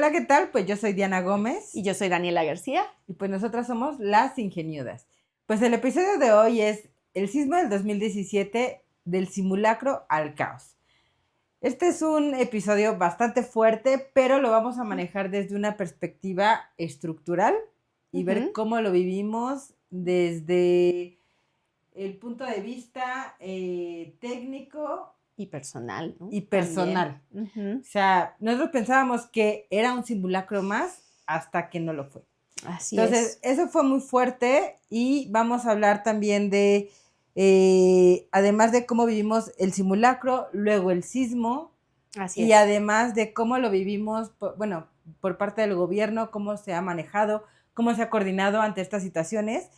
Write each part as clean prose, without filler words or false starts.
Hola, ¿qué tal? Pues yo soy Diana Gómez. Y yo soy Daniela García. Y pues nosotras somos Las Ingeniudas. Pues el episodio de hoy es el sismo del 2017, del simulacro al caos. Este es un episodio bastante fuerte, pero lo vamos a manejar desde una perspectiva estructural y ver cómo lo vivimos desde el punto de vista técnico y personal, ¿no? Y personal. O sea, nosotros pensábamos que era un simulacro más hasta que no lo fue. Así Entonces, eso fue muy fuerte y vamos a hablar también de, además de cómo vivimos el simulacro, luego el sismo. Así y es. además de cómo lo vivimos, por parte del gobierno, cómo se ha manejado, cómo se ha coordinado ante estas situaciones.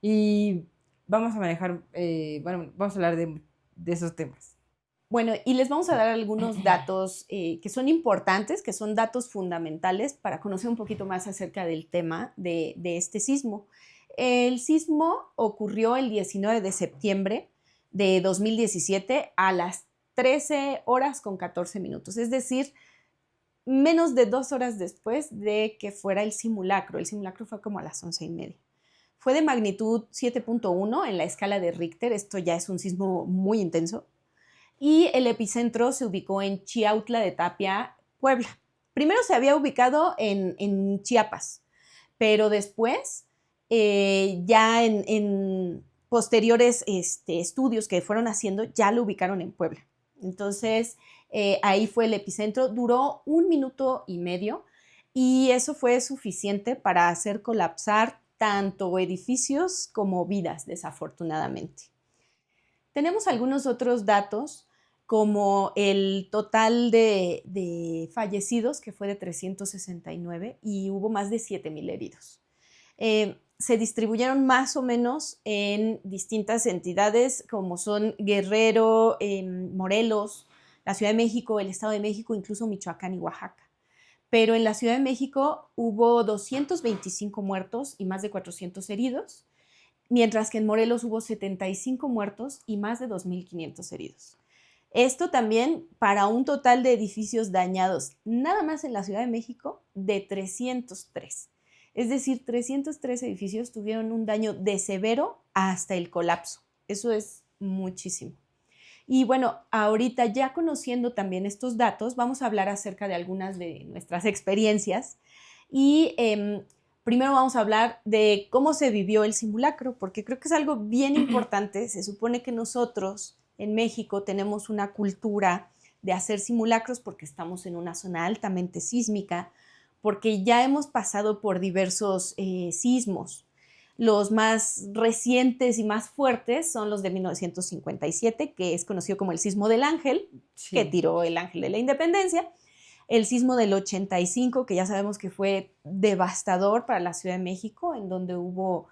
Y vamos a manejar, vamos a hablar de esos temas. Bueno, y les vamos a dar algunos datos que son importantes, que son datos fundamentales para conocer un poquito más acerca del tema de este sismo. El sismo ocurrió el 19 de septiembre de 2017 a las 13 horas con 14 minutos, es decir, menos de 2 horas después de que fuera el simulacro. El simulacro fue como a las 11:30. Fue de magnitud 7.1 en la escala de Richter, esto ya es un sismo muy intenso. Y el epicentro se ubicó en Chiautla de Tapia, Puebla. Primero se había ubicado en Chiapas, pero después, ya en posteriores estudios que fueron haciendo, ya lo ubicaron en Puebla. Entonces, ahí fue el epicentro, duró 1 minuto y medio y eso fue suficiente para hacer colapsar tanto edificios como vidas, desafortunadamente. Tenemos algunos otros datos, como el total de fallecidos, que fue de 369, y hubo más de 7,000 heridos. Se distribuyeron más o menos en distintas entidades, como son Guerrero, Morelos, la Ciudad de México, el Estado de México, incluso Michoacán y Oaxaca. Pero en la Ciudad de México hubo 225 muertos y más de 400 heridos, mientras que en Morelos hubo 75 muertos y más de 2,500 heridos. Esto también para un total de edificios dañados, nada más en la Ciudad de México, de 303. Es decir, 303 edificios tuvieron un daño de severo hasta el colapso. Eso es muchísimo. Y bueno, ahorita ya conociendo también estos datos, vamos a hablar acerca de algunas de nuestras experiencias. Y primero vamos a hablar de cómo se vivió el simulacro, porque creo que es algo bien importante. Se supone que nosotros en México tenemos una cultura de hacer simulacros porque estamos en una zona altamente sísmica, porque ya hemos pasado por diversos sismos. Los más recientes y más fuertes son los de 1957, que es conocido como el sismo del Ángel, sí, que tiró el Ángel de la Independencia. El sismo del 85, que ya sabemos que fue devastador para la Ciudad de México, en donde hubo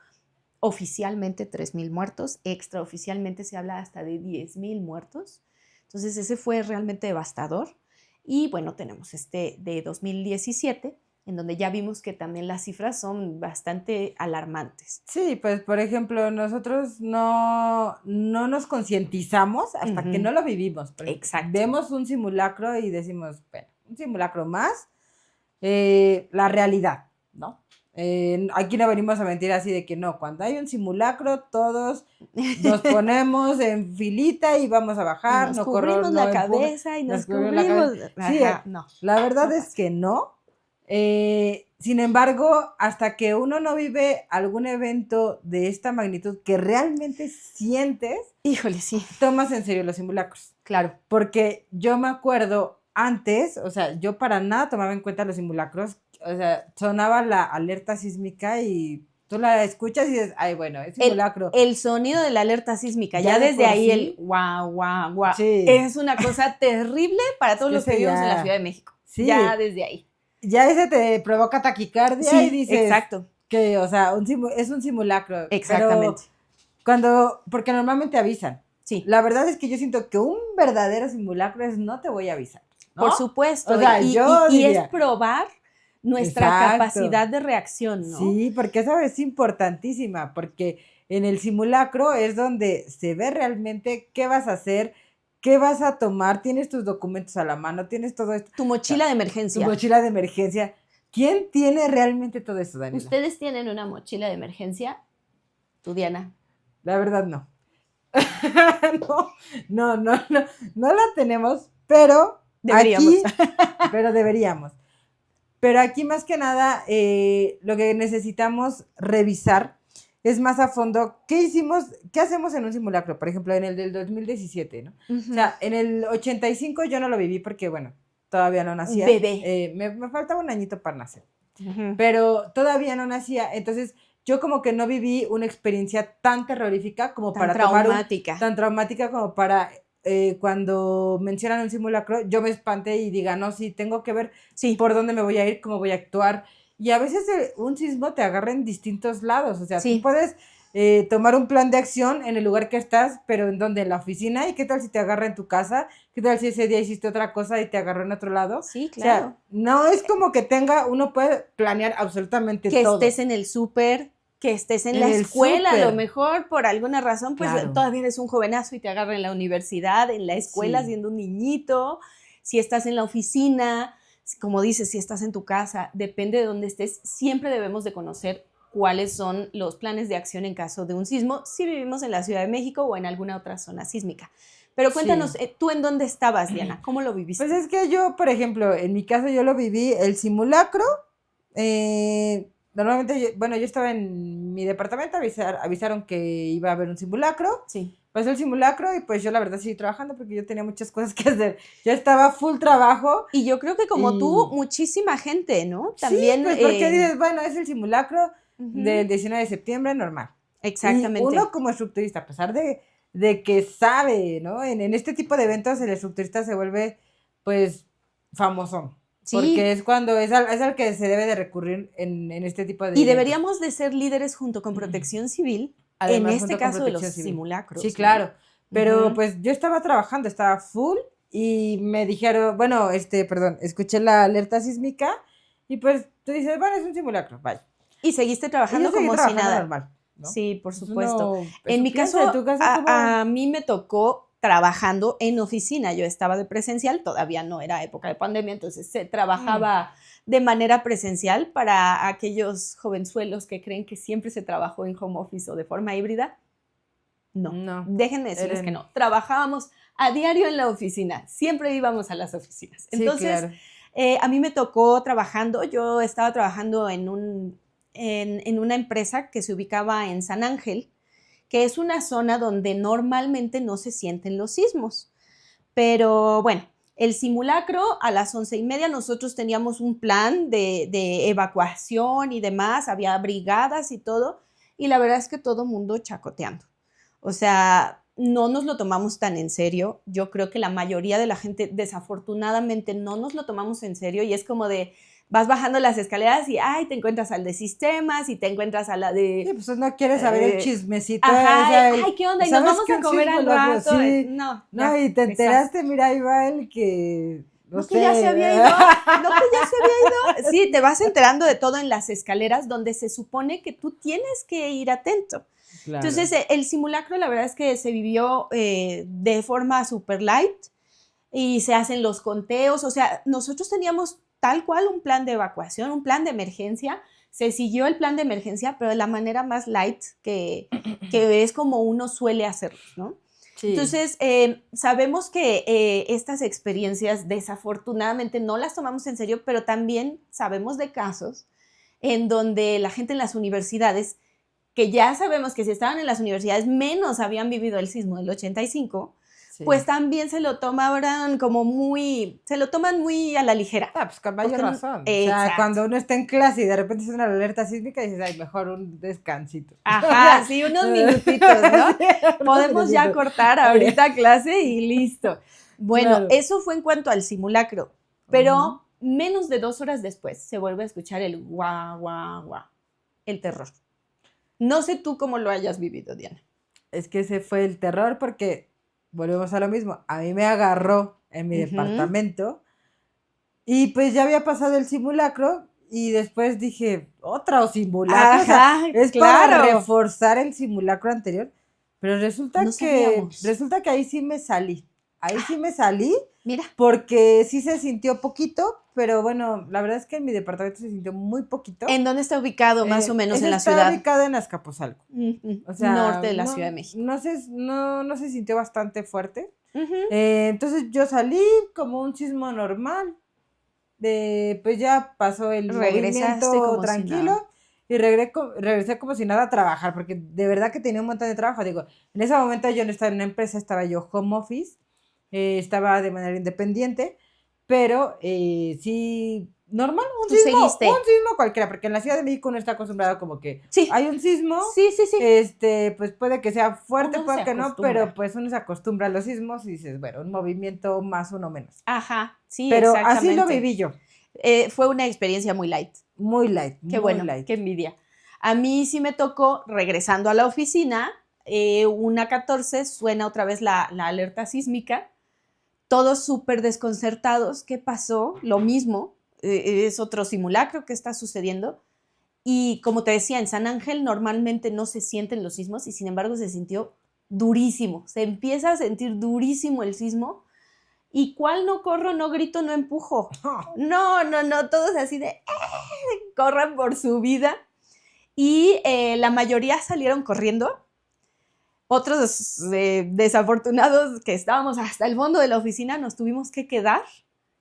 oficialmente 3,000 muertos, extraoficialmente se habla hasta de 10,000 muertos. Entonces ese fue realmente devastador. Y bueno, tenemos este de 2017, en donde ya vimos que también las cifras son bastante alarmantes. Sí, pues por ejemplo, nosotros no nos concientizamos hasta que no lo vivimos. Exacto. Vemos un simulacro y decimos, bueno, un simulacro más, la realidad, ¿no? Aquí no venimos a mentir así de que no, cuando hay un simulacro todos nos ponemos en filita y vamos a bajar, y nos cubrimos la cabeza y nos cubrimos. Sí, no. La verdad es que no. Sin embargo, hasta que uno no vive algún evento de esta magnitud que realmente sientes, híjole, sí, tomas en serio los simulacros. Claro. Porque yo me acuerdo antes, o sea, yo para nada tomaba en cuenta los simulacros. O sea, sonaba la alerta sísmica y tú la escuchas y dices, ay, bueno, es simulacro. El sonido de la alerta sísmica, ya desde ahí sí, el guau, guau, guau, sí, es una cosa terrible para todos los que vivimos en la Ciudad de México. Sí. Ya desde ahí. Ya ese te provoca taquicardia, sí, y dices, exacto, que, o sea, es un simulacro. Exactamente. Porque normalmente avisan. Sí. La verdad es que yo siento que un verdadero simulacro es no te voy a avisar, ¿no? Por supuesto. O sea, y es probar nuestra capacidad de reacción, ¿no? Sí, porque esa es importantísima, porque en el simulacro es donde se ve realmente qué vas a hacer, ¿qué vas a tomar? Tienes tus documentos a la mano, tienes todo esto. Tu mochila de emergencia. Tu mochila de emergencia. ¿Quién tiene realmente todo eso, Daniela? ¿Ustedes tienen una mochila de emergencia? ¿Tú, Diana? La verdad, no. No la tenemos, pero deberíamos. Pero deberíamos. Pero aquí más que nada, lo que necesitamos revisar es más a fondo qué hacemos en un simulacro, por ejemplo, en el del 2017, ¿no? O sea, en el 85 yo no lo viví porque, bueno, todavía no nacía. Bebé. Me faltaba un añito para nacer, pero todavía no nacía, entonces yo como que no viví una experiencia tan terrorífica como tan para traumática. tan traumática como para cuando mencionan un simulacro, yo me espanté y diga, no, sí, tengo que ver por dónde me voy a ir, cómo voy a actuar. Y a veces un sismo te agarra en distintos lados, o sea, tú puedes tomar un plan de acción en el lugar que estás, pero ¿en dónde? En la oficina. ¿Y qué tal si te agarra en tu casa? ¿Qué tal si ese día hiciste otra cosa y te agarró en otro lado? Sí, claro. O sea, no es como que uno puede planear absolutamente todo. Que estés en el súper, que estés en la escuela, a lo mejor por alguna razón, pues todavía eres un jovenazo y te agarra en la universidad, en la escuela siendo un niñito, si estás en la oficina, como dices, si estás en tu casa, depende de dónde estés, siempre debemos de conocer cuáles son los planes de acción en caso de un sismo, si vivimos en la Ciudad de México o en alguna otra zona sísmica. Pero cuéntanos, ¿tú en dónde estabas, Diana? ¿Cómo lo viviste? Pues es que yo, por ejemplo, en mi caso yo lo viví, el simulacro, normalmente, yo estaba en mi departamento, avisaron que iba a haber un simulacro. Sí. Pasó el simulacro y pues yo la verdad seguí trabajando porque yo tenía muchas cosas que hacer. Yo estaba full trabajo. Y yo creo que como tú, muchísima gente, ¿no? También. Sí, pues porque dices, bueno, es el simulacro del 19 de septiembre, normal. Exactamente. Y uno como estructurista, a pesar de que sabe, ¿no? En este tipo de eventos el estructurista se vuelve, pues, famosón. Sí. Porque es cuando es al que se debe de recurrir en este tipo de eventos. Y deberíamos de ser líderes junto con Protección Civil, además, en este caso de los simulacros. Sí, claro. Pero pues yo estaba trabajando, estaba full y me dijeron, escuché la alerta sísmica y pues tú dices, bueno, es un simulacro, vaya. Y seguiste trabajando como si nada. Normal, ¿no? Sí, por supuesto. En mi caso, a mí me tocó trabajando en oficina. Yo estaba de presencial, todavía no era época de pandemia, entonces se trabajaba de manera presencial. Para aquellos jovenzuelos que creen que siempre se trabajó en home office o de forma híbrida. No. Déjenme decirles que no. Trabajábamos a diario en la oficina, siempre íbamos a las oficinas. Entonces, sí, claro. A mí me tocó yo estaba trabajando en una empresa que se ubicaba en San Ángel, que es una zona donde normalmente no se sienten los sismos. Pero bueno, el simulacro a las 11:30 nosotros teníamos un plan de evacuación y demás, había brigadas y todo, y la verdad es que todo mundo chacoteando. O sea, no nos lo tomamos tan en serio. Yo creo que la mayoría de la gente desafortunadamente no nos lo tomamos en serio y es como de... Vas bajando las escaleras y, te encuentras al de sistemas y te encuentras a la de... Sí, pues no quieres saber el chismecito. Ajá, ¿qué onda? Y nos vamos a comer al rato. Sí. No, y te enteraste, mira, ahí va el que... No, que ya se había ido. Sí, te vas enterando de todo en las escaleras donde se supone que tú tienes que ir atento. Claro. Entonces, el simulacro, la verdad es que se vivió de forma super light y se hacen los conteos. O sea, nosotros teníamos tal cual un plan de evacuación, un plan de emergencia. Se siguió el plan de emergencia, pero de la manera más light que es como uno suele hacerlo, ¿no? Sí. Entonces, sabemos que estas experiencias desafortunadamente no las tomamos en serio, pero también sabemos de casos en donde la gente en las universidades, que ya sabemos que si estaban en las universidades menos habían vivido el sismo del 85, sí, pues también se lo toman muy a la ligera. Pues con mayor razón. O sea, cuando uno está en clase y de repente es una alerta sísmica, dices, mejor un descansito. Ajá, sí, unos minutitos, ¿no? Sí, podemos ya cortar ahorita clase y listo. Bueno, claro. Eso fue en cuanto al simulacro, pero menos de 2 horas después se vuelve a escuchar el guau, guau, guau, el terror. No sé tú cómo lo hayas vivido, Diana. Es que ese fue el terror porque... Volvemos a lo mismo, a mí me agarró en mi departamento y pues ya había pasado el simulacro y después dije, otra simulacro, ajá, o sea, es para reforzar el simulacro anterior, pero resulta que ahí sí me salí. ahí sí me salí, Mira. porque sí se sintió poquito, pero bueno, la verdad es que en mi departamento se sintió muy poquito. ¿En dónde está ubicado más o menos en la Está ciudad? ubicado en Azcapotzalco. O sea, Norte de la Ciudad de México. No se sintió bastante fuerte. Ujú. Entonces yo salí como un sismo normal. Pues ya pasó el Regresaste movimiento como si tranquilo nada. y regresé como si nada a trabajar, porque de verdad que tenía un montón de trabajo. Digo, en ese momento yo no estaba en una empresa, estaba yo home office, estaba de manera independiente, pero sí, normal, Tú seguiste. un sismo cualquiera, porque en la Ciudad de México uno está acostumbrado como que Sí. hay un sismo, Sí. pues puede que sea fuerte, Uno puede se que no, acostumbra. pero pues uno se acostumbra a los sismos y dices, bueno, un movimiento más, uno menos. Ajá, sí, Pero exactamente. así lo viví yo. Fue una experiencia muy light. Muy light, Qué muy bueno, light. qué envidia. A mí sí me tocó, regresando a la oficina, 1:14, suena otra vez la alerta sísmica, todos súper desconcertados. ¿Qué pasó? Lo mismo, es otro simulacro que está sucediendo. Y como te decía, en San Ángel normalmente no se sienten los sismos y sin embargo se sintió durísimo. Se empieza a sentir durísimo el sismo. ¿Y cuál no corro, no grito, no empujo? No, todos así de corran por su vida. Y la mayoría salieron corriendo. Otros desafortunados que estábamos hasta el fondo de la oficina nos tuvimos que quedar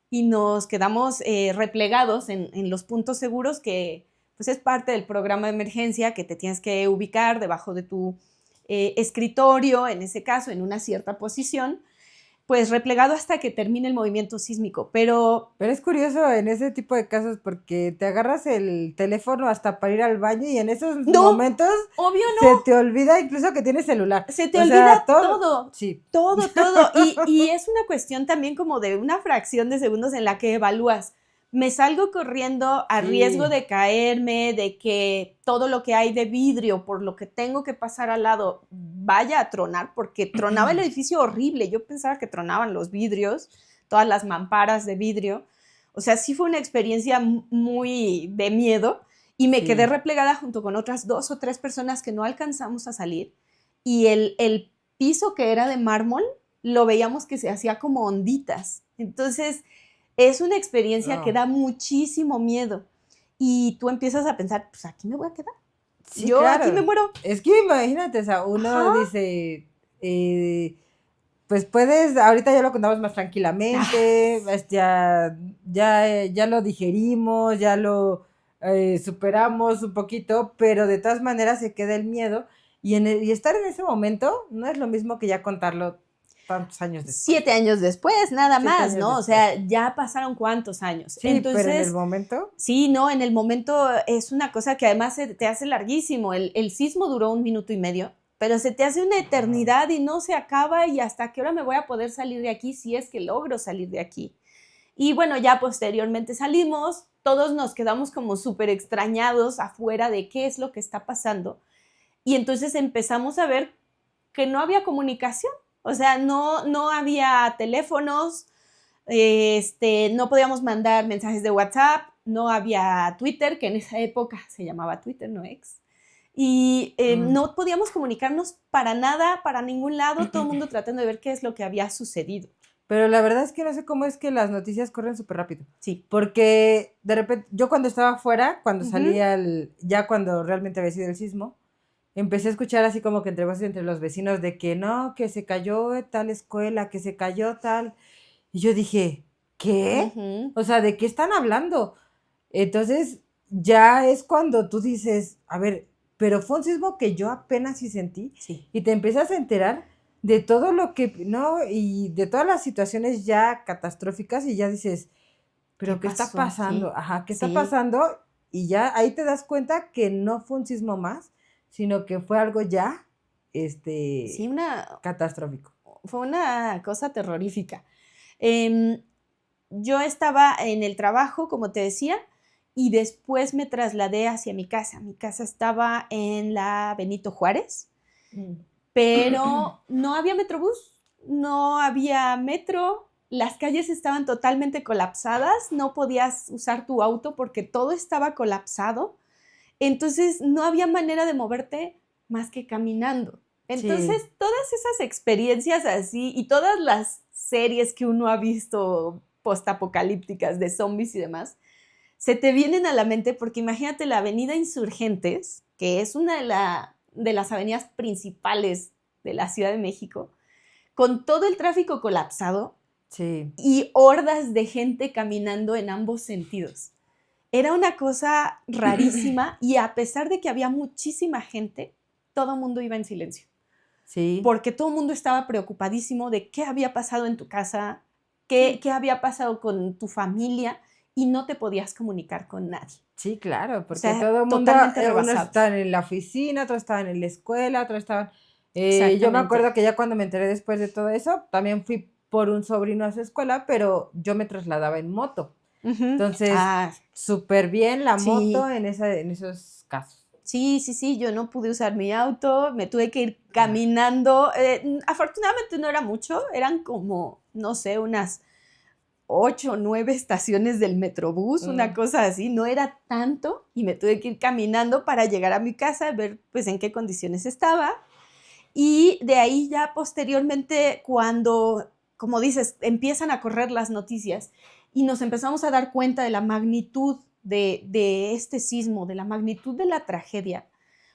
y nos quedamos replegados en los puntos seguros que pues es parte del programa de emergencia, que te tienes que ubicar debajo de tu escritorio, en ese caso, en una cierta posición, pues replegado hasta que termine el movimiento sísmico. Pero es curioso en ese tipo de casos porque te agarras el teléfono hasta para ir al baño y en esos momentos obvio se te olvida incluso que tienes celular. Se te olvida todo. Sí. Todo. Y es una cuestión también como de una fracción de segundos en la que evalúas. Me salgo corriendo a riesgo de caerme, de que todo lo que hay de vidrio, por lo que tengo que pasar al lado, vaya a tronar, porque tronaba el edificio horrible. Yo pensaba que tronaban los vidrios, todas las mamparas de vidrio. O sea, sí fue una experiencia muy de miedo y me quedé replegada junto con otras 2 o 3 personas que no alcanzamos a salir. Y el piso, que era de mármol, lo veíamos que se hacía como onditas. Entonces, es una experiencia que da muchísimo miedo. Y tú empiezas a pensar, pues aquí me voy a quedar. Sí, yo claro. aquí me muero. Es que imagínate, o sea, uno dice, pues puedes, ahorita ya lo contamos más tranquilamente, ya lo digerimos, ya lo superamos un poquito, pero de todas maneras se queda el miedo y estar en ese momento no es lo mismo que ya contarlo tantos años después. 7 años después, nada más, ¿no? Después. O sea, ya pasaron cuántos años. Sí, entonces, pero en el momento. Sí, no, en el momento es una cosa que además se te hace larguísimo. El sismo duró 1 minuto y medio, pero se te hace una eternidad y no se acaba, y hasta qué hora me voy a poder salir de aquí si es que logro salir de aquí. Y bueno, ya posteriormente salimos, todos nos quedamos como súper extrañados afuera de qué es lo que está pasando. Y entonces empezamos a ver que no había comunicación. O sea, no había teléfonos, no podíamos mandar mensajes de WhatsApp, no había Twitter, que en esa época se llamaba Twitter, no X. Y no podíamos comunicarnos para nada, para ningún lado, todo el mundo tratando de ver qué es lo que había sucedido. Pero la verdad es que no sé cómo es que las noticias corren súper rápido. Sí. Porque de repente, yo cuando estaba afuera, cuando salía ya cuando realmente había sido el sismo, empecé a escuchar así como que entre voces entre los vecinos de que no, que se cayó tal escuela, que se cayó tal. Y yo dije, ¿qué? O sea, ¿de qué están hablando? Entonces, ya es cuando tú dices, a ver, pero fue un sismo que yo apenas sí sentí. Sí. Y te empiezas a enterar de todo lo que, ¿no? Y de todas las situaciones ya catastróficas y ya dices, ¿pero qué está pasando? Ajá, ¿qué está pasando? Y ya ahí te das cuenta que no fue un sismo más, sino que fue algo ya, catastrófico. Fue una cosa terrorífica. Yo estaba en el trabajo, como te decía, y después me trasladé hacia mi casa. Mi casa estaba en la Benito Juárez, pero no había metrobús, no había metro, las calles estaban totalmente colapsadas, no podías usar tu auto porque todo estaba colapsado. Entonces no había manera de moverte más que caminando. Entonces, Sí, todas esas experiencias así y todas las series que uno ha visto postapocalípticas de zombies y demás, se te vienen a la mente porque imagínate la Avenida Insurgentes, que es una de las avenidas principales de la Ciudad de México, con todo el tráfico colapsado sí, y hordas de gente caminando en ambos sentidos. Era una cosa rarísima y a pesar de que había muchísima gente, todo el mundo iba en silencio, sí, porque todo el mundo estaba preocupadísimo de qué había pasado en tu casa, sí, qué había pasado con tu familia y no te podías comunicar con nadie. sí, claro, O porque sea, todo el mundo, totalmente unos rebasados. estaban en la oficina, otros estaban en la escuela, otros estaban... yo me Exactamente. acuerdo que ya cuando me enteré después de todo eso, también fui por un sobrino a su escuela, pero yo me trasladaba en moto. Ujú. Entonces, Ah, súper bien la moto sí, en esos casos. sí, yo no pude usar mi auto, me tuve que ir caminando. Afortunadamente no era mucho, eran como, no sé, unas 8 o 9 estaciones del Metrobús, una Mm, cosa así, no era tanto y me tuve que ir caminando para llegar a mi casa, ver pues en qué condiciones estaba y de ahí ya posteriormente cuando, como dices, empiezan a correr las noticias y nos empezamos a dar cuenta de la magnitud de este sismo, de la magnitud de la tragedia,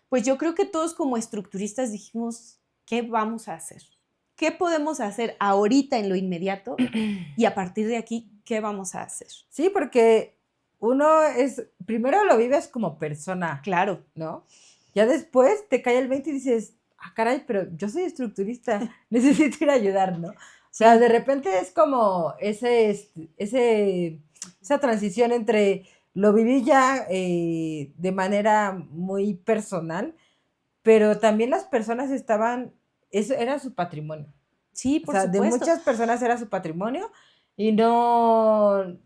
pues yo creo que todos como estructuristas dijimos, ¿qué vamos a hacer? ¿Qué podemos hacer ahorita en lo inmediato? Y a partir de aquí, ¿qué vamos a hacer? sí, porque uno es, primero lo vives como persona, Claro, ¿no? Ya después te cae el 20 y dices, ah, caray, pero yo soy estructurista, necesito ir a ayudar, ¿no? O sea, de sí, repente es como esa transición entre lo viví ya de manera muy personal, pero también las personas estaban, eso era su patrimonio. sí, O por sea, de supuesto. muchas personas era su patrimonio y no,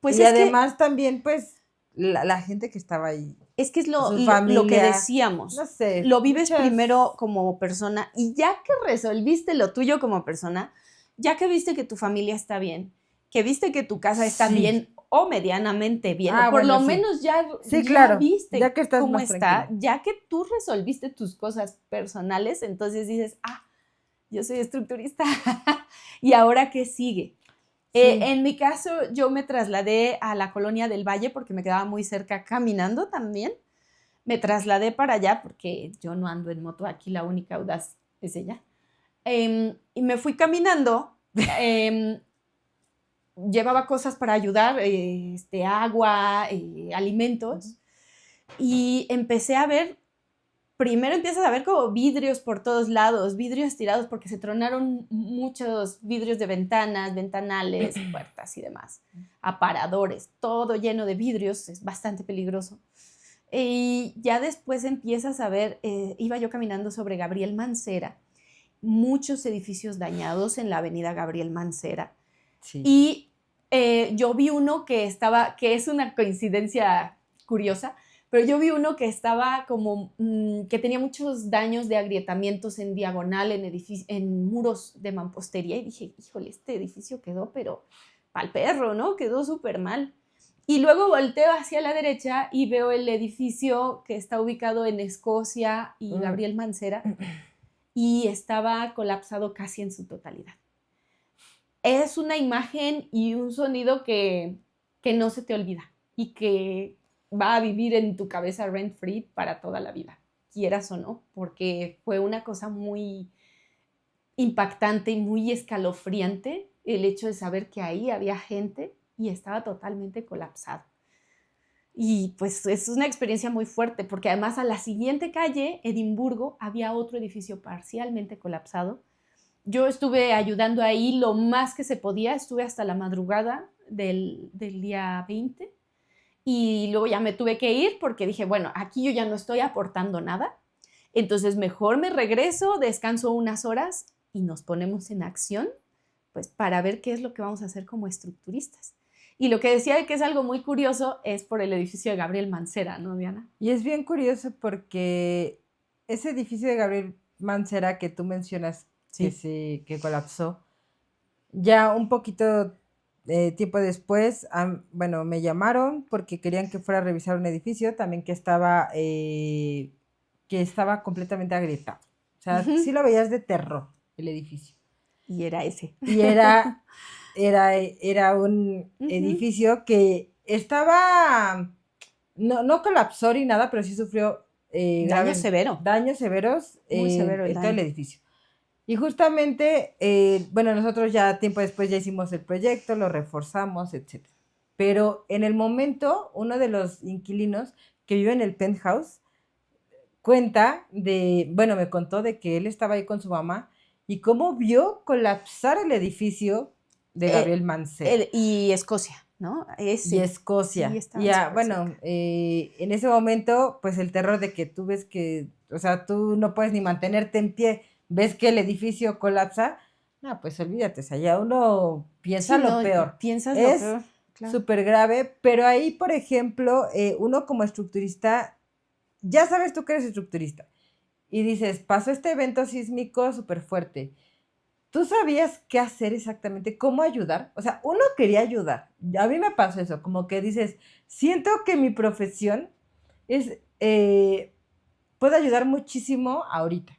Pues y además también pues la gente que estaba ahí, es que es su lo que familia, no decíamos. sé, Lo vives primero muchas, como persona y ya que resolviste lo tuyo como persona, ya que viste que tu familia está bien, que viste que tu casa está sí, bien o medianamente bien, o ah, por bueno, lo sí, menos ya, sí, ya claro, ya viste que estás cómo más está, tranquila. ya que tú resolviste tus cosas personales, entonces dices, ah, yo soy estructurista. ¿Y ahora qué sigue? Sí, En mi caso, yo me trasladé a la colonia del Valle porque me quedaba muy cerca caminando también. Me trasladé para allá porque yo no ando en moto, aquí la única audaz es ella. Y me fui caminando, em, llevaba cosas para ayudar, agua, ujú, alimentos, y empecé a ver, primero empiezas a ver como vidrios por todos lados, vidrios tirados porque se tronaron muchos vidrios de ventanas, ventanales, puertas y demás, aparadores, todo lleno de vidrios, es bastante peligroso. Y ya después empiezas a ver, iba yo caminando sobre Gabriel Mancera, muchos edificios dañados en la avenida Gabriel Mancera. sí, Y yo vi uno que estaba, que es una coincidencia curiosa, pero yo vi uno que estaba como, que tenía muchos daños de agrietamientos en diagonal, en muros de mampostería, y dije, híjole, este edificio quedó, pero pa'l perro, ¿no? Quedó súper mal. Y luego volteo hacia la derecha y veo el edificio que está ubicado en Escocia y mm, Gabriel Mancera, y estaba colapsado casi en su totalidad. Es una imagen y un sonido que no se te olvida y que va a vivir en tu cabeza rent free para toda la vida, quieras o no, porque fue una cosa muy impactante y muy escalofriante el hecho de saber que ahí había gente y estaba totalmente colapsado. Y pues es una experiencia muy fuerte, porque además a la siguiente calle, Edimburgo, había otro edificio parcialmente colapsado. Yo estuve ayudando ahí lo más que se podía, estuve hasta la madrugada del día 20 y luego ya me tuve que ir porque dije, bueno, aquí yo ya no estoy aportando nada, entonces mejor me regreso, descanso unas horas y nos ponemos en acción, pues para ver qué es lo que vamos a hacer como estructuristas. Y lo que decía de que es algo muy curioso es por el edificio de Gabriel Mancera, ¿no, Diana? y es bien curioso porque ese edificio de Gabriel Mancera que tú mencionas Sí. que colapsó, ya un poquito tiempo después, bueno, me llamaron porque querían que fuera a revisar un edificio también que estaba completamente agrietado. O sea, sí lo veías de terror, el edificio. Y era ese. Y era un edificio que estaba, no colapsó ni nada, pero sí sufrió Daño severo. daños severos Muy severo el en todo el daño. edificio. Y justamente, bueno, nosotros ya tiempo después ya hicimos el proyecto, lo reforzamos, etc. Pero en el momento, uno de los inquilinos que vive en el penthouse me contó de que él estaba ahí con su mamá y cómo vio colapsar el edificio de Gabriel Mancera. Y Escocia, ¿no? Ese. Y Escocia. Sí, estaba Y súper bueno, cerca. en ese momento, pues el terror de que tú ves que, o sea, tú no puedes ni mantenerte en pie, ves que el edificio colapsa, no, pues olvídate, o sea, ya uno piensa Sí, lo no, peor. piensas lo Es peor, claro. súper grave, pero ahí, por ejemplo, uno como estructurista, ya sabes tú que eres estructurista, y dices, pasó este evento sísmico súper fuerte. ¿Tú sabías qué hacer exactamente? ¿Cómo ayudar? O sea, uno quería ayudar. A mí me pasó eso, como que dices, siento que mi profesión es, puede ayudar muchísimo ahorita.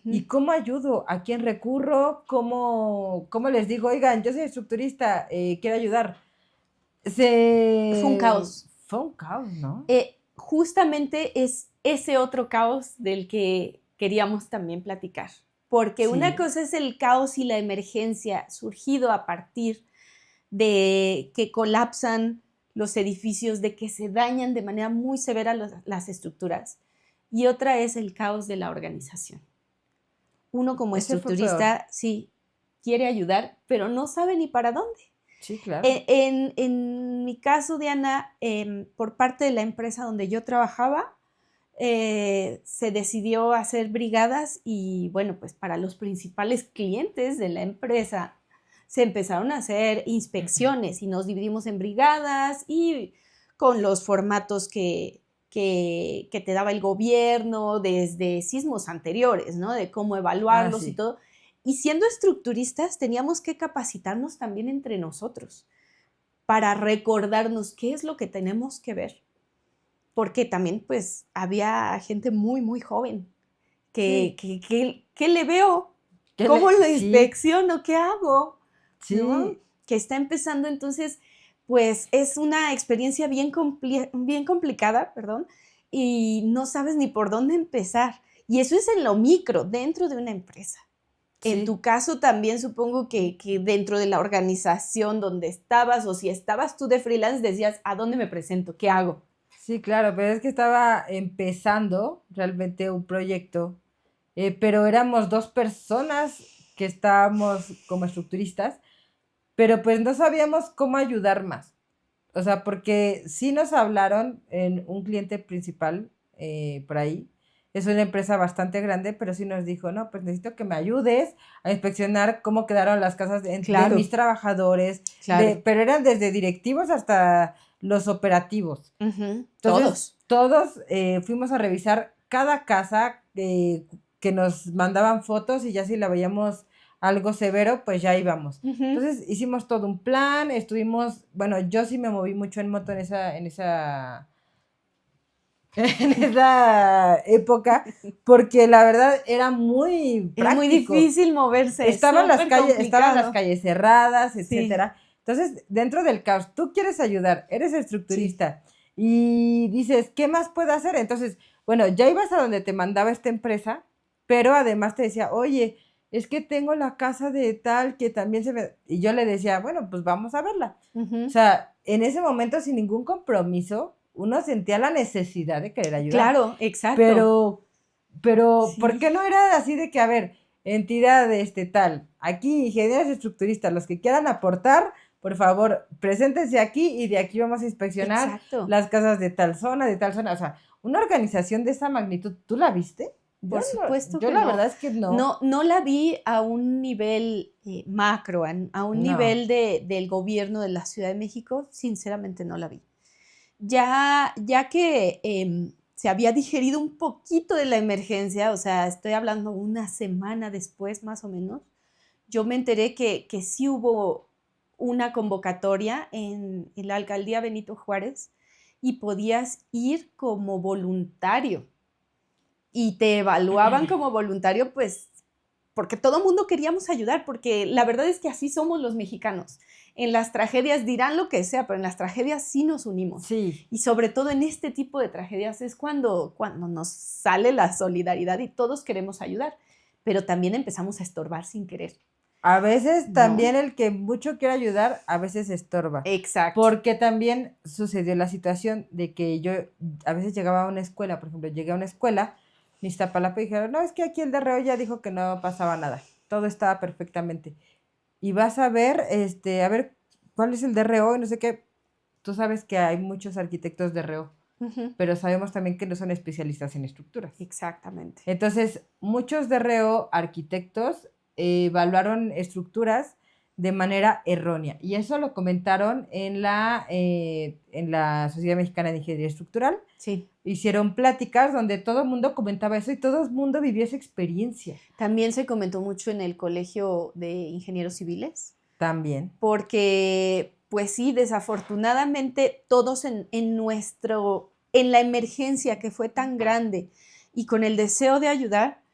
¿Y cómo ayudo? ¿A quién recurro? ¿Cómo les digo? Oigan, yo soy estructurista, quiero ayudar. Fue un caos. Fue un caos, ¿no? Justamente es ese otro caos del que queríamos también platicar. Porque una Sí. cosa es el caos y la emergencia surgido a partir de que colapsan los edificios, de que se dañan de manera muy severa las estructuras. Y otra es el caos de la organización. Uno como Ese fue peor. estructurista, sí, quiere ayudar, pero no sabe ni para dónde. Sí, claro. En mi caso, Diana, por parte de la empresa donde yo trabajaba, se decidió hacer brigadas y bueno, pues para los principales clientes de la empresa se empezaron a hacer inspecciones y nos dividimos en brigadas y con los formatos que te daba el gobierno desde sismos anteriores, ¿no? De cómo Ah, evaluarlos y sí. todo. Y siendo estructuristas teníamos que capacitarnos también entre nosotros para recordarnos qué es lo que tenemos que ver. Porque también pues había gente muy, muy joven Sí. que le veo, cómo lo Sí, inspecciono, qué hago, ¿no? sí. Que está empezando, entonces, pues es una experiencia bien complicada, perdón, y no sabes ni por dónde empezar. Y eso es en lo micro, dentro de una empresa. En Sí. tu caso también supongo que dentro de la organización donde estabas o si estabas tú de freelance decías, ¿a dónde me presento? ¿Qué hago? Sí, claro, pero es que estaba empezando realmente un proyecto, pero éramos dos personas que estábamos como estructuristas, pero pues no sabíamos cómo ayudar más. O sea, porque sí nos hablaron en un cliente principal por ahí. Es una empresa bastante grande, pero sí nos dijo, no, pues necesito que me ayudes a inspeccionar cómo quedaron las casas de Claro, mis trabajadores, claro. pero eran desde directivos hasta los operativos. Entonces, Todos. todos fuimos a revisar cada casa que nos mandaban fotos y ya si la veíamos algo severo, pues ya íbamos. Entonces hicimos todo un plan, estuvimos, bueno, yo sí me moví mucho en moto en esa época, porque la verdad era muy Es muy práctico. difícil moverse, es súper Estaban las complicado. calles cerradas, Sí, etcétera. Entonces, dentro del caos, tú quieres ayudar, eres sí. estructurista y dices, ¿qué más puedo hacer? Entonces, bueno, ya ibas a donde te mandaba esta empresa, pero además te decía, oye, es que tengo la casa de tal que también se ve. Y yo le decía, bueno, pues vamos a verla. O sea, en ese momento, sin ningún compromiso, uno sentía la necesidad de querer ayudar. Claro, exacto. Pero, pero, ¿por Sí, qué no era así de que, a ver, entidad tal, aquí ingenieros estructuristas, los que quieran aportar, por favor, preséntense aquí y de aquí vamos a inspeccionar exacto. las casas de tal zona, o sea, una organización de esa magnitud, ¿tú la viste? Por supuesto Yo que la no. verdad es que no, No, no la vi a un nivel macro, a un no, nivel del gobierno de la Ciudad de México, sinceramente no la vi. Ya que se había digerido un poquito de la emergencia, o sea, estoy hablando una semana después más o menos, yo me enteré que sí hubo una convocatoria en la alcaldía Benito Juárez y podías ir como voluntario. y te evaluaban como voluntario, pues porque todo mundo queríamos ayudar, porque la verdad es que así somos los mexicanos. En las tragedias dirán lo que sea, pero en las tragedias sí nos unimos. Sí. Y sobre todo en este tipo de tragedias es cuando nos sale la solidaridad y todos queremos ayudar, pero también empezamos a estorbar sin querer. A veces ¿No? también el que mucho quiere ayudar, a veces estorba. Exacto. Porque también sucedió la situación de que yo a veces llegaba a una escuela, por ejemplo, llegué a una escuela, en Iztapalapa, y dijeron, no, es que aquí el DRO ya dijo que no pasaba nada, todo estaba perfectamente. Y vas a ver, cuál es el DRO y no sé qué. Tú sabes que hay muchos arquitectos DRO, pero sabemos también que no son especialistas en estructuras. Exactamente. Entonces, muchos DRO arquitectos evaluaron estructuras de manera errónea. Y eso lo comentaron en la Sociedad Mexicana de Ingeniería Estructural. Sí. Hicieron pláticas donde todo el mundo comentaba eso y todo el mundo vivió esa experiencia. También se comentó mucho en el Colegio de Ingenieros Civiles. También. Porque, pues sí, desafortunadamente todos en la emergencia que fue tan grande y con el deseo de ayudar,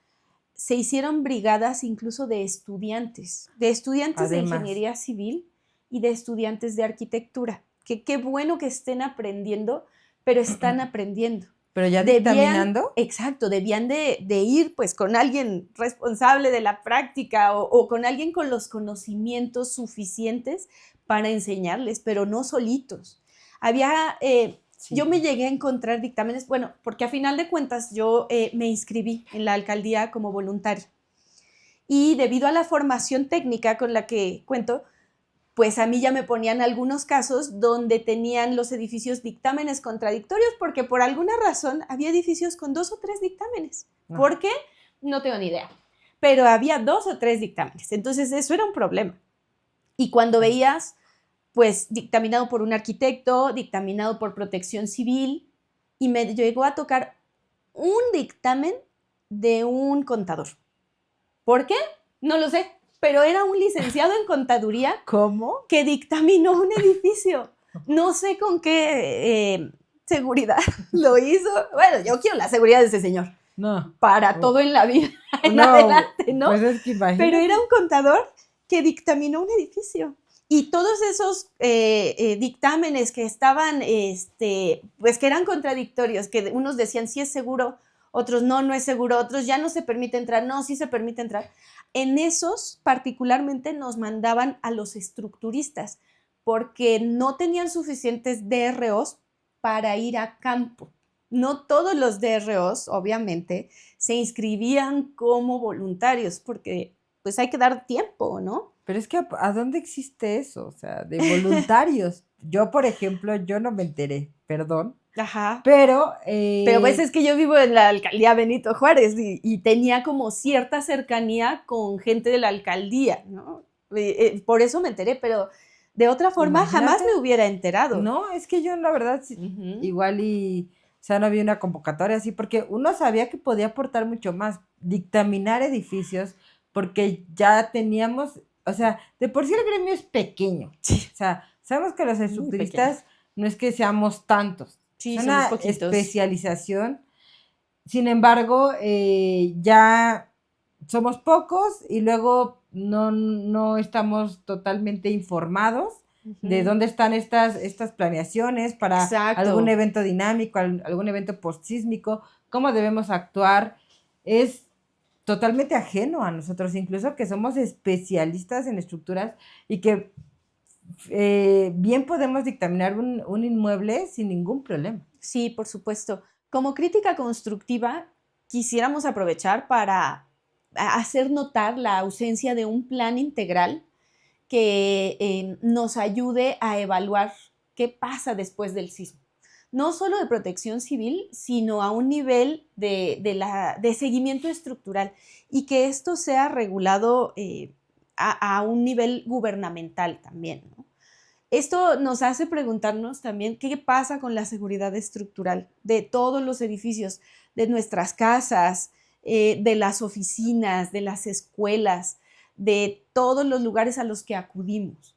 se hicieron brigadas incluso de estudiantes Además, de ingeniería civil y de estudiantes de arquitectura. Que qué bueno que estén aprendiendo, pero están aprendiendo. Pero ya dictaminando. Exacto, debían de ir pues con alguien responsable de la práctica o con alguien con los conocimientos suficientes para enseñarles, pero no solitos. Había... Sí. Yo me llegué a encontrar dictámenes, bueno, porque a final de cuentas yo me inscribí en la alcaldía como voluntaria. Y debido a la formación técnica con la que cuento, pues a mí ya me ponían algunos casos donde tenían los edificios dictámenes contradictorios porque por alguna razón había edificios con 2 o 3 dictámenes. No. ¿Por qué? No tengo ni idea. Pero había 2 o 3 dictámenes. Entonces eso era un problema. Y cuando veías... pues dictaminado por un arquitecto, dictaminado por Protección Civil, y me llegó a tocar un dictamen de un contador. ¿Por qué? No lo sé, pero era un licenciado en contaduría. ¿Cómo? Que dictaminó un edificio. No sé con qué seguridad lo hizo. Bueno, yo quiero la seguridad de ese señor. No. Para todo en la vida en adelante, ¿no? Pues es que imagínate. Pero era un contador que dictaminó un edificio. Y todos esos dictámenes que estaban, pues que eran contradictorios, que unos decían sí es seguro, otros no es seguro, otros ya no se permite entrar, no, sí se permite entrar. En esos particularmente nos mandaban a los estructuristas porque no tenían suficientes DROs para ir a campo. No todos los DROs, obviamente, se inscribían como voluntarios porque pues hay que dar tiempo, ¿no? Pero es que ¿a dónde existe eso? O sea, de voluntarios. Yo, por ejemplo, yo no me enteré, perdón. Ajá. Pero pues es que yo vivo en la alcaldía Benito Juárez y tenía como cierta cercanía con gente de la alcaldía, ¿no? Por eso me enteré, pero de otra forma jamás me hubiera enterado. No, es que yo la verdad igual o sea, no había una convocatoria así, porque uno sabía que podía aportar mucho más, dictaminar edificios, porque ya teníamos... O sea, de por sí el gremio es pequeño. Sí. O sea, sabemos que los estructuristas no es que seamos tantos. Sí, es una especialización. Sin embargo, ya somos pocos y luego no estamos totalmente informados de dónde están estas planeaciones para algún evento dinámico, algún evento postsísmico, cómo debemos actuar. Es totalmente ajeno a nosotros, incluso que somos especialistas en estructuras y que bien podemos dictaminar un inmueble sin ningún problema. Sí, por supuesto. Como crítica constructiva, quisiéramos aprovechar para hacer notar la ausencia de un plan integral que nos ayude a evaluar qué pasa después del sismo. No solo de protección civil, sino a un nivel de seguimiento estructural y que esto sea regulado a un nivel gubernamental también, ¿no? Esto nos hace preguntarnos también qué pasa con la seguridad estructural de todos los edificios, de nuestras casas, de las oficinas, de las escuelas, de todos los lugares a los que acudimos.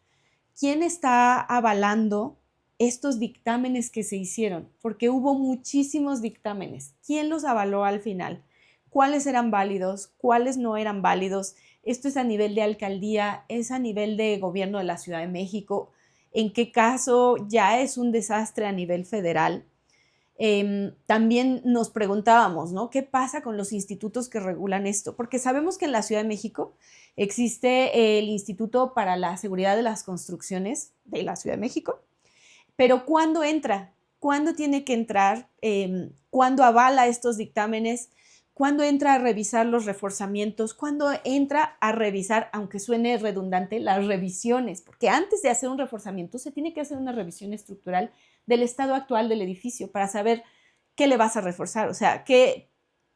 ¿Quién está avalando estos dictámenes que se hicieron? Porque hubo muchísimos dictámenes. ¿Quién los avaló al final? cuáles eran válidos, cuáles no eran válidos. Esto es a nivel de alcaldía, es a nivel de gobierno de la Ciudad de México, en qué caso ya es un desastre a nivel federal. También nos preguntábamos, ¿no? ¿Qué pasa con los institutos que regulan esto? Porque sabemos que en la Ciudad de México existe el Instituto para la Seguridad de las Construcciones de la Ciudad de México, pero ¿cuándo entra? ¿Cuándo tiene que entrar? ¿Cuándo avala estos dictámenes? ¿Cuándo entra a revisar los reforzamientos? ¿Cuándo entra a revisar, aunque suene redundante, las revisiones? Porque antes de hacer un reforzamiento se tiene que hacer una revisión estructural del estado actual del edificio para saber qué le vas a reforzar. O sea,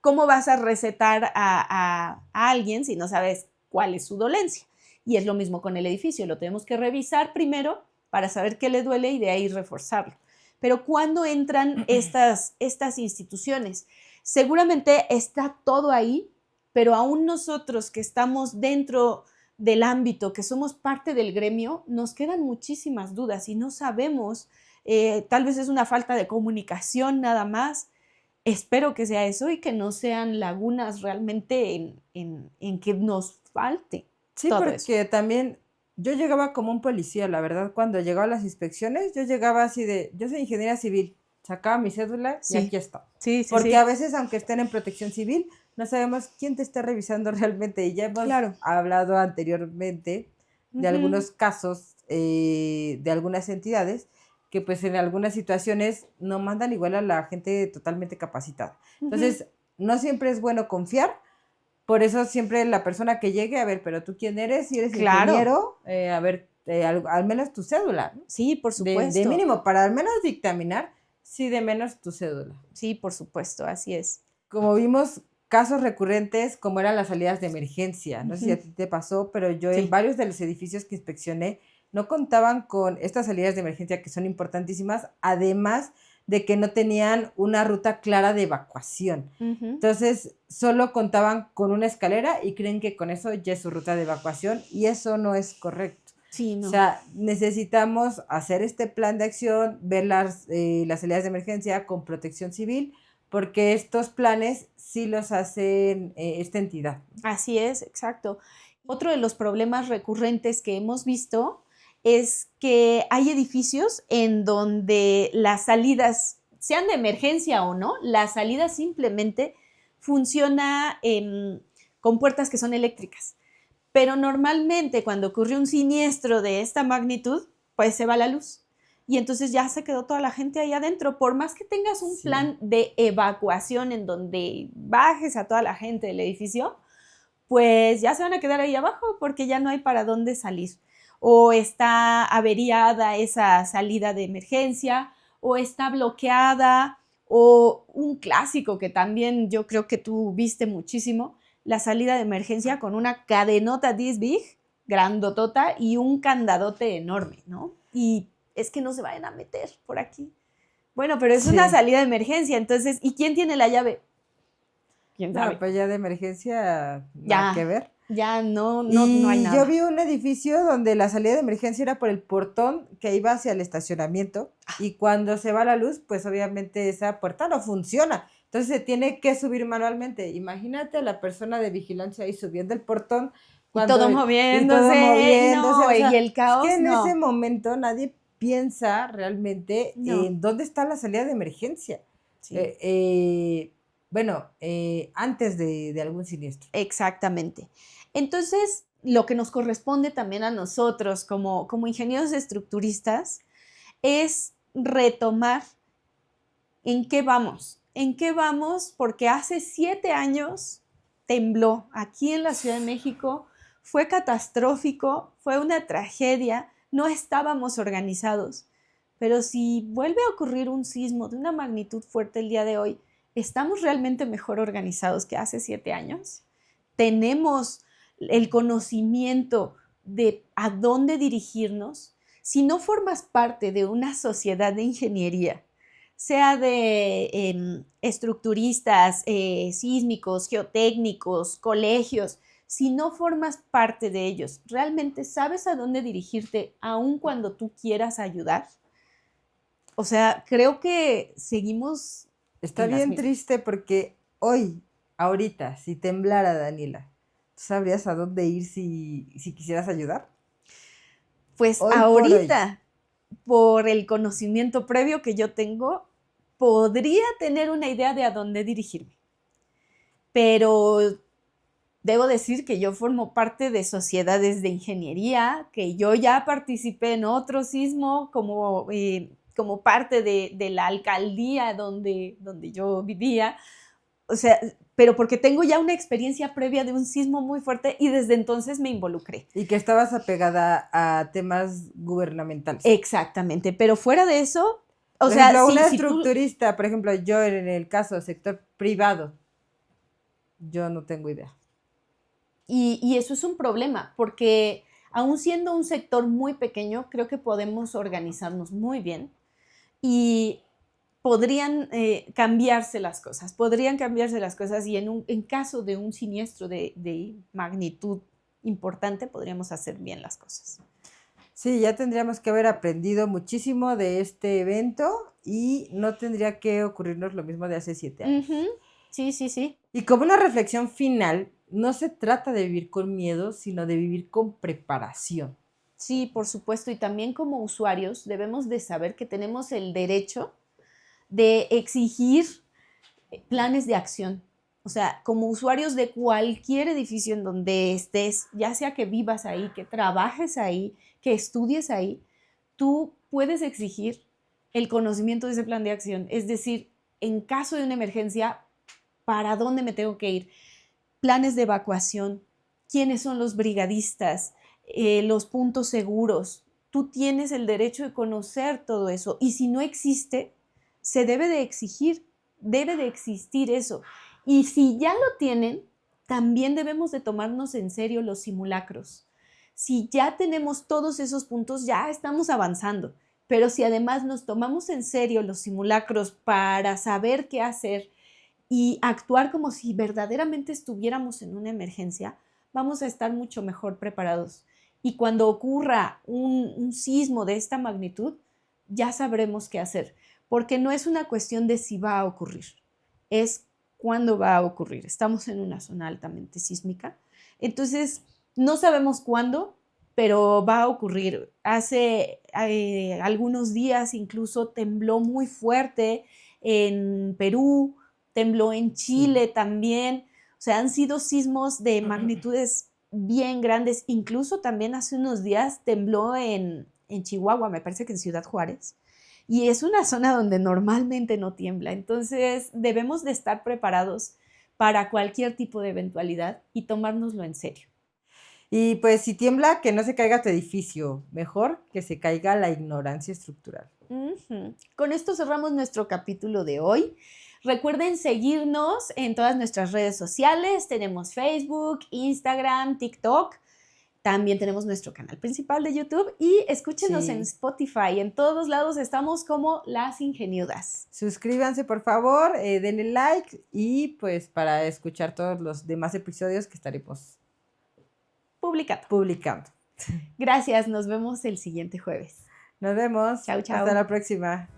cómo vas a recetar a alguien si no sabes cuál es su dolencia. Y es lo mismo con el edificio. Lo tenemos que revisar primero para saber qué le duele y de ahí reforzarlo. Pero ¿cuándo entran estas instituciones? Seguramente está todo ahí, pero aún nosotros que estamos dentro del ámbito, que somos parte del gremio, nos quedan muchísimas dudas y no sabemos, tal vez es una falta de comunicación nada más. Espero que sea eso y que no sean lagunas realmente en que nos falte Sí, todo porque eso. también yo llegaba como un policía, la verdad, cuando llegaba a las inspecciones, yo llegaba así de, yo soy ingeniera civil, sacaba mi cédula y Sí, aquí está. sí, sí, Porque a sí, veces, aunque estén en protección civil, no sabemos quién te está revisando realmente. Y ya hemos claro. hablado anteriormente de Ujú, algunos casos de algunas entidades que pues en algunas situaciones no mandan igual a la gente totalmente capacitada. ujú. Entonces, no siempre es bueno confiar, por eso siempre la persona que llegue, a ver, pero tú quién eres, si eres Claro, ingeniero, a ver, al menos tu cédula, ¿no? sí, por De supuesto. mínimo, para al menos dictaminar, sí, de menos tu cédula. Sí, por supuesto, así es. Como vimos, casos recurrentes como eran las salidas de emergencia. No sé si Ujú, a ti te pasó, pero yo en sí. varios de los edificios que inspeccioné no contaban con estas salidas de emergencia que son importantísimas, además de que no tenían una ruta clara de evacuación. Ujú. Entonces, solo contaban con una escalera y creen que con eso ya es su ruta de evacuación y eso no es correcto. Sí, O no. sea, necesitamos hacer este plan de acción, ver las salidas de emergencia con protección civil, porque estos planes sí los hacen esta entidad. Así es, exacto. Otro de los problemas recurrentes que hemos visto es que hay edificios en donde las salidas, sean de emergencia o no, la salida simplemente funciona con puertas que son eléctricas. Pero normalmente cuando ocurre un siniestro de esta magnitud, pues se va la luz. Y entonces ya se quedó toda la gente ahí adentro. Por más que tengas un Sí. plan de evacuación en donde bajes a toda la gente del edificio, pues ya se van a quedar ahí abajo porque ya no hay para dónde salir. O está averiada esa salida de emergencia, o está bloqueada, o un clásico que también yo creo que tú viste muchísimo, la salida de emergencia con una cadenota this big, grandotota, y un candadote enorme, ¿no? Y es que no se vayan a meter por aquí. Bueno, pero es una Sí. salida de emergencia, entonces, ¿y quién tiene la llave? ¿Quién No, sabe? pues ya de emergencia, nada que Ya, ver. ya no hay Y yo nada. vi un edificio donde la salida de emergencia era por el portón que iba hacia el estacionamiento y cuando se va la luz, pues obviamente esa puerta no funciona. Entonces se tiene que subir manualmente. Imagínate a la persona de vigilancia ahí subiendo el portón Y cuando todo y todo moviéndose, moviéndose. no, O y sea, el es que caos, en ese no, momento nadie piensa realmente no, en dónde está la salida de emergencia. sí, Eh, eh, bueno, antes de algún siniestro. exactamente. Entonces, lo que nos corresponde también a nosotros como ingenieros estructuristas es retomar en qué vamos, porque hace 7 años tembló aquí en la Ciudad de México, fue catastrófico, fue una tragedia, no estábamos organizados. Pero si vuelve a ocurrir un sismo de una magnitud fuerte el día de hoy, ¿estamos realmente mejor organizados que hace 7 años? ¿Tenemos el conocimiento de a dónde dirigirnos? Si no formas parte de una sociedad de ingeniería, sea de estructuristas, sísmicos, geotécnicos, colegios, si no formas parte de ellos, ¿realmente sabes a dónde dirigirte aun cuando tú quieras ayudar? O sea, creo que seguimos Está en las bien mismas. triste porque hoy, ahorita, si temblara, Daniela, ¿tú sabrías a dónde ir si quisieras ayudar? Pues Hoy ahorita, por el conocimiento previo que yo tengo, podría tener una idea de a dónde dirigirme. Pero debo decir que yo formo parte de sociedades de ingeniería, que yo ya participé en otro sismo como parte de la alcaldía donde yo vivía. O sea, pero porque tengo ya una experiencia previa de un sismo muy fuerte y desde entonces me involucré. Y que estabas apegada a temas gubernamentales. Exactamente, pero fuera de eso, Por ejemplo, una estructurista, por ejemplo, yo en el caso del sector privado, yo no tengo idea. Y eso es un problema, porque aún siendo un sector muy pequeño, creo que podemos organizarnos muy bien y podrían cambiarse las cosas y en caso de un siniestro de magnitud importante, podríamos hacer bien las cosas. Sí, ya tendríamos que haber aprendido muchísimo de este evento y no tendría que ocurrirnos lo mismo de hace 7 años. Sí. Y como una reflexión final, no se trata de vivir con miedo, sino de vivir con preparación. Sí, por supuesto, y también como usuarios debemos de saber que tenemos el derecho de exigir planes de acción. O sea, como usuarios de cualquier edificio en donde estés, ya sea que vivas ahí, que trabajes ahí, que estudies ahí, tú puedes exigir el conocimiento de ese plan de acción. Es decir, en caso de una emergencia, ¿para dónde me tengo que ir? Planes de evacuación, quiénes son los brigadistas, los puntos seguros. Tú tienes el derecho de conocer todo eso y si no existe, se debe de exigir, debe de existir eso. Y si ya lo tienen, también debemos de tomarnos en serio los simulacros. Si ya tenemos todos esos puntos, ya estamos avanzando. Pero si además nos tomamos en serio los simulacros para saber qué hacer y actuar como si verdaderamente estuviéramos en una emergencia, vamos a estar mucho mejor preparados. Y cuando ocurra un sismo de esta magnitud, ya sabremos qué hacer, porque no es una cuestión de si va a ocurrir, es cuándo va a ocurrir. Estamos en una zona altamente sísmica, entonces no sabemos cuándo, pero va a ocurrir. Hace algunos días incluso tembló muy fuerte en Perú, tembló en Chile también. O sea, han sido sismos de magnitudes bien grandes. Incluso también hace unos días tembló en Chihuahua, me parece que en Ciudad Juárez. Y es una zona donde normalmente no tiembla. Entonces, debemos de estar preparados para cualquier tipo de eventualidad y tomárnoslo en serio. Y pues si tiembla, que no se caiga tu edificio. Mejor que se caiga la ignorancia estructural. Con esto cerramos nuestro capítulo de hoy. Recuerden seguirnos en todas nuestras redes sociales. Tenemos Facebook, Instagram, TikTok. También tenemos nuestro canal principal de YouTube y escúchenos en Spotify. En todos lados estamos como Las Ingeniudas. Suscríbanse, por favor, denle like y pues para escuchar todos los demás episodios que estaremos publicando. Gracias, nos vemos el siguiente jueves. Nos vemos. Chau, chau. Hasta la próxima.